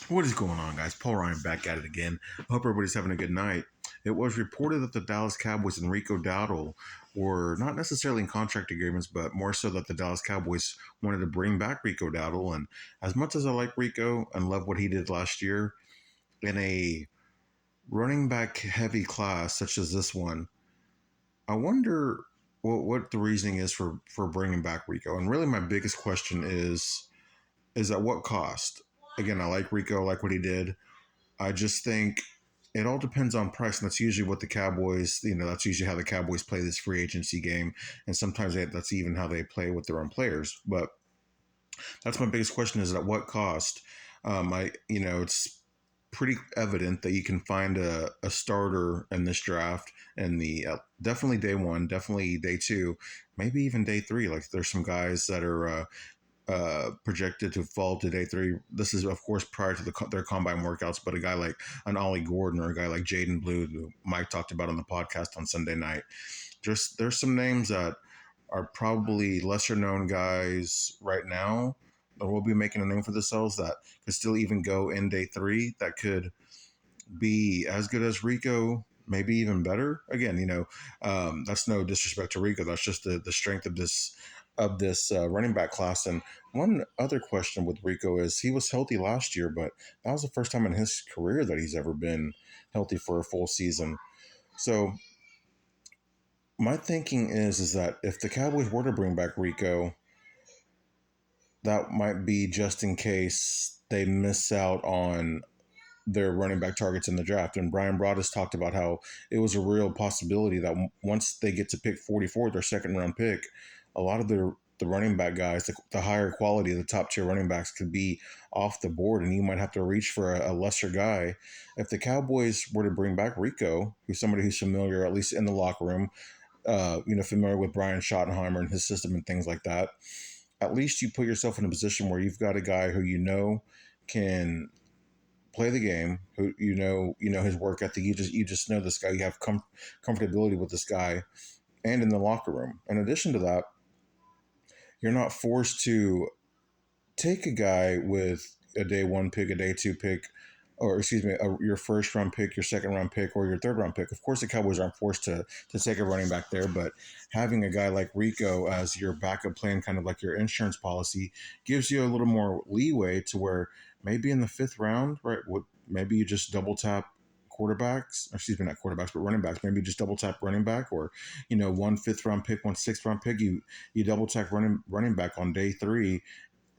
What is going on, guys? Paul Ryan back at it again. I hope everybody's having a good night. It was reported that the Dallas Cowboys and Rico Dowdle were not necessarily in contract agreements, but more so that the Dallas Cowboys wanted to bring back Rico Dowdle. And as much as I like Rico and love what he did last year in a running back heavy class such as this one, I wonder what the reasoning is for bringing back Rico. And really, my biggest question is at what cost? Again, I like Rico, I like what he did. I just think it all depends on price, and that's usually what the Cowboys, that's usually how the Cowboys play this free agency game, and sometimes that's even how they play with their own players. But that's my biggest question: is at what cost? It's pretty evident that you can find a starter in this draft, and the definitely day one, definitely day two, maybe even day three. Like there's some guys that are projected to fall to day three. This is, of course, prior to their combine workouts, but a guy like an Ollie Gordon or a guy like Jaden Blue, who Mike talked about on the podcast on Sunday night. There's some names that are probably lesser known guys right now that will be making a name for themselves that could still even go in day three, that could be as good as Rico, maybe even better. Again, that's no disrespect to Rico. That's just the strength of this running back class. And one other question with Rico is he was healthy last year, but that was the first time in his career that he's ever been healthy for a full season. So my thinking is that if the Cowboys were to bring back Rico, that might be just in case they miss out on their running back targets in the draft. And Brian Broaddus talked about how it was a real possibility that once they get to pick 44, their second round pick, a lot of the running back guys, the higher quality of the top tier running backs could be off the board, and you might have to reach for a lesser guy. If the Cowboys were to bring back Rico, who's somebody who's familiar, at least in the locker room, familiar with Brian Schottenheimer and his system and things like that, at least you put yourself in a position where you've got a guy who can play the game, who his work ethic. You just know this guy. You have comfortability with this guy, and in the locker room. In addition to that, you're not forced to take a guy with a day one pick, a day two pick, or excuse me, your first round pick, your second round pick, or your third round pick. Of course, the Cowboys aren't forced to take a running back there, but having a guy like Rico as your backup plan, kind of like your insurance policy, gives you a little more leeway to where maybe in the fifth round, right? Maybe you just double tap quarterbacks, or excuse me, not quarterbacks, but running backs. Maybe just double tap running back, or one fifth round pick, one sixth round pick. You double tap running back on day three,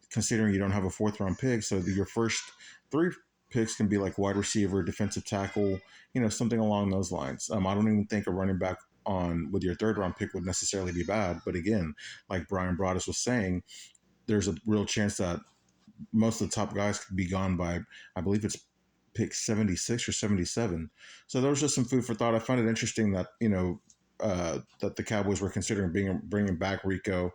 considering you don't have a fourth round pick. So your first three picks can be like wide receiver, defensive tackle, something along those lines. I don't even think a running back on with your third round pick would necessarily be bad. But again, like Brian Broaddus was saying, there's a real chance that most of the top guys could be gone by, I believe it's pick 76 or 77. So there was just some food for thought. I find it interesting that, that the Cowboys were considering bringing back Rico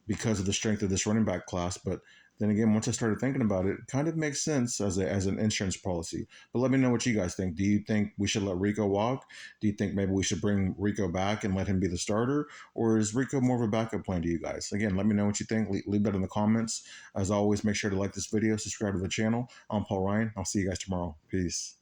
because of the strength of this running back class. But then again, once I started thinking about it, it kind of makes sense as an insurance policy. But let me know what you guys think. Do you think we should let Rico walk? Do you think maybe we should bring Rico back and let him be the starter? Or is Rico more of a backup plan to you guys? Again, let me know what you think. Leave that in the comments. As always, make sure to like this video, subscribe to the channel. I'm Paul Ryan. I'll see you guys tomorrow. Peace.